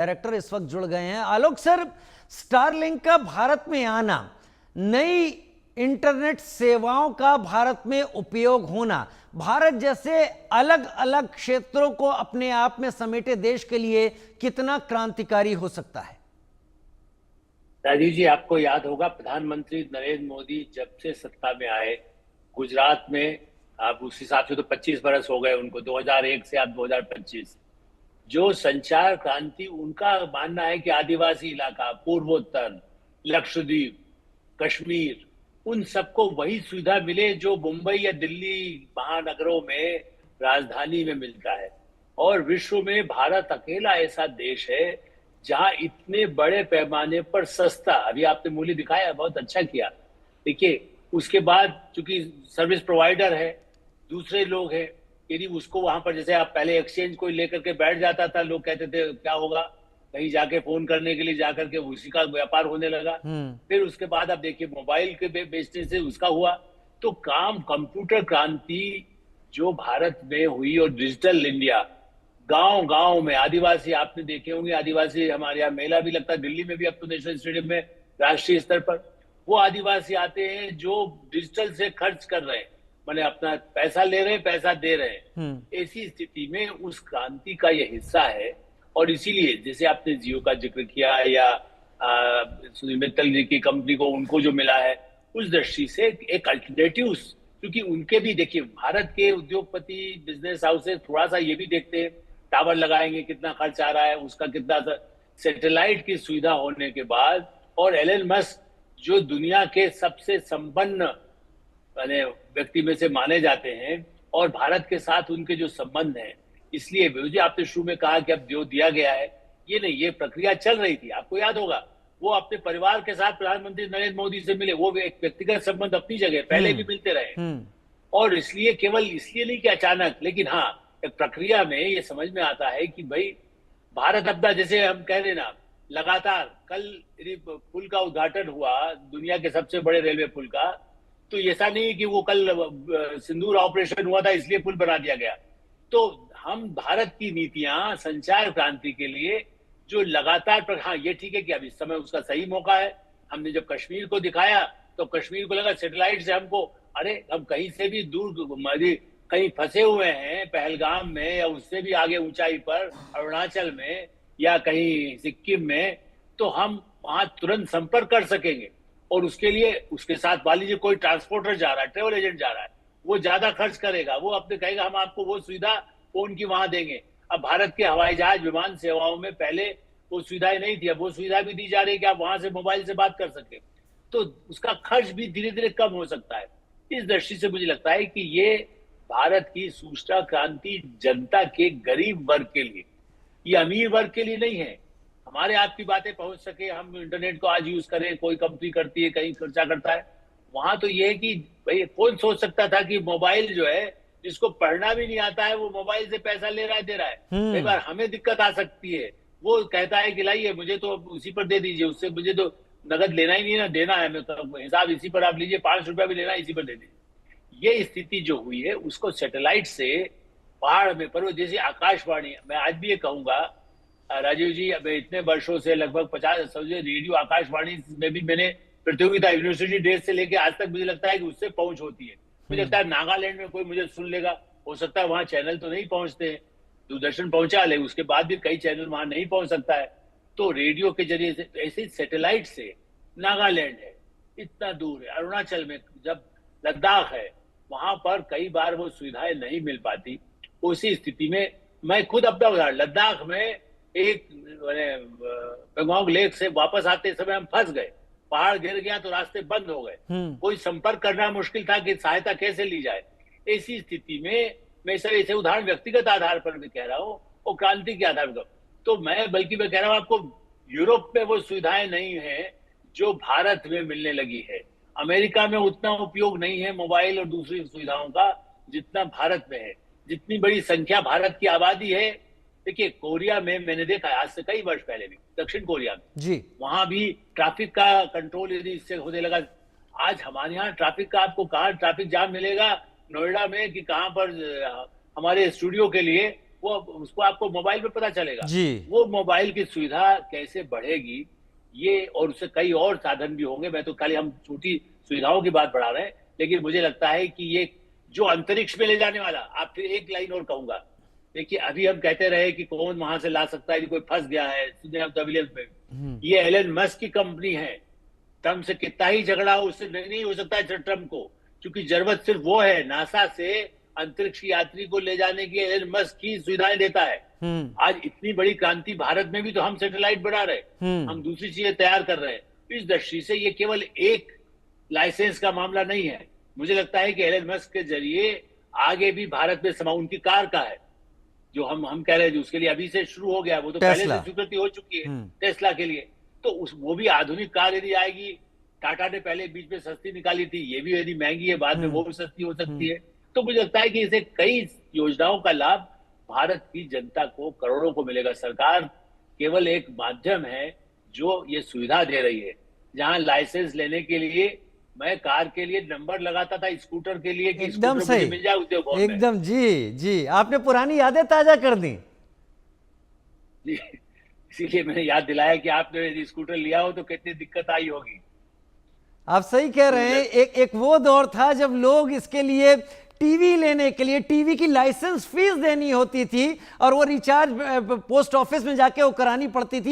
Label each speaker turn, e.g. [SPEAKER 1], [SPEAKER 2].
[SPEAKER 1] Director इस वक्त जुड़ गए हैं। आलोक सर, स्टारलिंक का भारत में आना, नई इंटरनेट सेवाओं का भारत में उपयोग होना, भारत जैसे अलग अलग क्षेत्रों को अपने आप में समेटे देश के लिए कितना क्रांतिकारी हो सकता है?
[SPEAKER 2] राजीव जी, आपको याद होगा प्रधानमंत्री नरेंद्र मोदी जब से सत्ता में आए गुजरात में, आप उस हिसाब से तो 25 बरस हो गए उनको, 2001 से आप 2025, जो संचार क्रांति, उनका मानना है कि आदिवासी इलाका, पूर्वोत्तर, लक्षद्वीप, कश्मीर, उन सबको वही सुविधा मिले जो मुंबई या दिल्ली महानगरों में, राजधानी में मिलता है। और विश्व में भारत अकेला ऐसा देश है जहां इतने बड़े पैमाने पर सस्ता, अभी आपने मूल्य दिखाया, बहुत अच्छा किया। देखिए, उसके बाद चूंकि सर्विस प्रोवाइडर है, दूसरे लोग हैं, यदि उसको वहां पर, जैसे आप पहले एक्सचेंज कोई लेकर के बैठ जाता था, लोग कहते थे क्या होगा, कहीं जाके फोन करने के लिए जाकर के उसी का व्यापार होने लगा। फिर उसके बाद आप देखिए मोबाइल के बेचने से उसका हुआ। तो काम, कंप्यूटर क्रांति जो भारत में हुई, और डिजिटल इंडिया, गांव गांव में आदिवासी, आपने देखे होंगे आदिवासी, हमारे यहाँ मेला भी लगता है, दिल्ली में भी अब तो नेशनल स्टेडियम में राष्ट्रीय स्तर पर वो आदिवासी आते हैं जो डिजिटल से खर्च कर रहे हैं, माने अपना पैसा ले रहे हैं, पैसा दे रहे हैं। ऐसी स्थिति में उस क्रांति का यह हिस्सा है। और इसीलिए जैसे आपने जियो का जिक्र किया, या सुनील मित्तल जी की कंपनी को, उनको जो मिला है, उस दृष्टि से एक अल्टरनेटिव, क्योंकि उनके भी देखिए, भारत के उद्योगपति, बिजनेस हाउसेस थोड़ा सा ये भी देखते हैं, टावर लगाएंगे कितना खर्च आ रहा है, उसका कितना, सैटेलाइट की सुविधा होने के बाद, और एलन मस्क जो दुनिया के सबसे संपन्न व्यक्ति में से माने जाते हैं, और भारत के साथ उनके जो संबंध हैं, इसलिए विजय, आपने शुरू में कहा कि अब जो दिया गया है, ये नहीं, ये प्रक्रिया चल रही थी। आपको याद होगा वो अपने परिवार के साथ प्रधानमंत्री नरेंद्र मोदी से मिले, वो एक व्यक्तिगत संबंध अपनी जगह पहले भी मिलते रहे, और इसलिए, केवल इसलिए नहीं कि अचानक, लेकिन हाँ, एक प्रक्रिया में ये समझ में आता है कि भाई भारत अपना, जैसे हम कह रहे ना, लगातार, कल पुल का उद्घाटन हुआ, दुनिया के सबसे बड़े रेलवे पुल का, तो ऐसा नहीं कि वो कल सिंदूर ऑपरेशन हुआ था इसलिए पुल बना दिया गया। तो हम, भारत की नीतियां संचार क्रांति के लिए जो लगातार, हाँ ये ठीक है कि अब इस समय उसका सही मौका है। हमने जब कश्मीर को दिखाया तो कश्मीर को लगा सैटेलाइट से हमको, अरे हम कहीं से भी दूर, कहीं फंसे हुए हैं पहलगाम में, या उससे भी आगे ऊंचाई पर अरुणाचल में, या कहीं सिक्किम में, तो हम वहां तुरंत संपर्क कर सकेंगे। और उसके लिए, उसके साथ मान लीजिए कोई ट्रांसपोर्टर जा रहा है, ट्रेवल एजेंट जा रहा है, वो ज्यादा खर्च करेगा, वो अपने कहेगा हम आपको वो सुविधा फोन की वहां देंगे। अब भारत के हवाई जहाज, विमान सेवाओं में पहले वो सुविधाएं नहीं थी, अब वो सुविधा भी दी जा रही है कि आप वहां से मोबाइल से बात कर सके, तो उसका खर्च भी धीरे धीरे कम हो सकता है। इस दृष्टि से मुझे लगता है कि ये भारत की सूचना क्रांति जनता के, गरीब वर्ग के लिए, ये अमीर वर्ग के लिए नहीं है। हमारे आपकी बातें पहुंच सके, हम इंटरनेट को आज यूज करें, कोई कंपनी करती है, कहीं खर्चा करता है, वहां तो ये है कि भाई कौन सोच सकता था कि मोबाइल जो है, जिसको पढ़ना भी नहीं आता है, वो मोबाइल से पैसा ले रहा है, दे रहा है। कई बार हमें दिक्कत आ सकती है, वो कहता है कि लाइए मुझे तो उसी पर दे दीजिए, उससे मुझे तो नगद लेना ही नहीं है ना, देना है, मैं तो हिसाब इसी पर आप लीजिए, 5 रुपया भी लेना है, इसी पर दे दीजिए। ये स्थिति जो हुई है, उसको सैटेलाइट से पहाड़ में, पर जैसे आकाशवाणी, मैं आज भी ये कहूंगा राजीव जी, अब इतने वर्षों से, लगभग 50 रेडियो आकाशवाणी में भी मैंने प्रतियोगिता, यूनिवर्सिटी डेज से लेके आज तक, मुझे लगता है कि उससे पहुंच होती है। मुझे लगता है नागालैंड में कोई मुझे सुन लेगा, हो सकता है वहां चैनल तो नहीं पहुंचते हैं, दूरदर्शन पहुंचा ले, उसके बाद भी कई चैनल वहां नहीं पहुंच सकता है, तो रेडियो के जरिए से, ऐसे सैटेलाइट से, नागालैंड है इतना दूर है, अरुणाचल में, जब लद्दाख है, वहां पर कई बार वो सुविधाएं नहीं मिल पाती। उसी स्थिति में मैं खुद अपना उदाहरण, लद्दाख में एक पेंगोंग लेक से वापस आते समय हम फंस गए, पहाड़ गिर गया तो रास्ते बंद हो गए, कोई संपर्क करना मुश्किल था कि सहायता कैसे ली जाए। ऐसी स्थिति में मैं सर ऐसे उदाहरण व्यक्तिगत आधार पर भी कह रहा हूँ, और क्रांति के आधार पर, तो मैं बल्कि मैं कह रहा हूँ आपको, यूरोप में वो सुविधाएं नहीं है जो भारत में मिलने लगी है। अमेरिका में उतना उपयोग नहीं है मोबाइल और दूसरी सुविधाओं का जितना भारत में है। जितनी बड़ी संख्या भारत की आबादी है, देखिए कोरिया में मैंने देखा, आज से कई वर्ष पहले भी, दक्षिण कोरिया में
[SPEAKER 1] जी,
[SPEAKER 2] वहां भी ट्रैफिक का कंट्रोल यदि इससे होने लगा। आज हमारे यहाँ ट्रैफिक का, आपको कहाँ ट्रैफिक जाम मिलेगा नोएडा में, कि कहाँ पर हमारे स्टूडियो के लिए वो उसको आपको मोबाइल पे पता चलेगा।
[SPEAKER 1] जी।
[SPEAKER 2] वो मोबाइल की सुविधा कैसे बढ़ेगी, ये और उससे कई और साधन भी होंगे। मैं तो खाली हम छोटी सुविधाओं की बात बढ़ा रहे हैं, लेकिन मुझे लगता है कि ये जो अंतरिक्ष में ले जाने वाला, आप फिर एक लाइन और कहूंगा, देखिए अभी हम कहते रहे कि कौन वहां से ला सकता है, कोई फंस गया है विलियम्स में। ये एलन मस्क की कंपनी है। ट्रम्प से कितना ही झगड़ा हो, उससे नहीं हो सकता है ट्रम्प को, क्योंकि जरूरत सिर्फ वो है, नासा से अंतरिक्ष यात्री को ले जाने की एलन मस्क की सुविधाएं देता है। आज इतनी बड़ी क्रांति भारत में भी तो हम सैटेलाइट बना रहे, हम दूसरी चीजें तैयार कर रहे हैं। इस दृष्टि से ये केवल एक लाइसेंस का मामला नहीं है। मुझे लगता है कि एलन मस्क के जरिए आगे भी भारत में उनकी कार का है जो हम कह रहे हैं, जो उसके लिए अभी से शुरू हो गया, वो तो पहले से स्वीकृति हो चुकी है टेस्ला के लिए। तो वो भी आधुनिक कार यदि आएगी, टाटा ने पहले बीच में सस्ती निकाली थी, ये भी यदि महंगी है बाद में वो भी सस्ती हो सकती है। तो मुझे लगता है कि इसे कई योजनाओं का लाभ भारत की जनता को, करोड़ों को मिलेगा। सरकार केवल एक माध्यम है जो ये सुविधा दे रही है। जहां लाइसेंस लेने के लिए मैं कार के लिए नंबर लगाता था, स्कूटर के लिए कि
[SPEAKER 1] एकदम
[SPEAKER 2] स्कूटर मुझे मिल जाए उद्योग भवन में।
[SPEAKER 1] एकदम जी जी, आपने पुरानी यादें ताजा कर दी
[SPEAKER 2] जी, इसीलिए मैंने याद दिलाया कि आपने यदि स्कूटर लिया हो तो कितनी दिक्कत आई होगी।
[SPEAKER 1] आप सही कह रहे हैं। एक वो दौर था जब लोग इसके लिए टीवी लेने के लिए टीवी की लाइसेंस फीस देनी होती थी और वो रिचार्ज पोस्ट ऑफिस में जाके वो करानी पड़ती थी।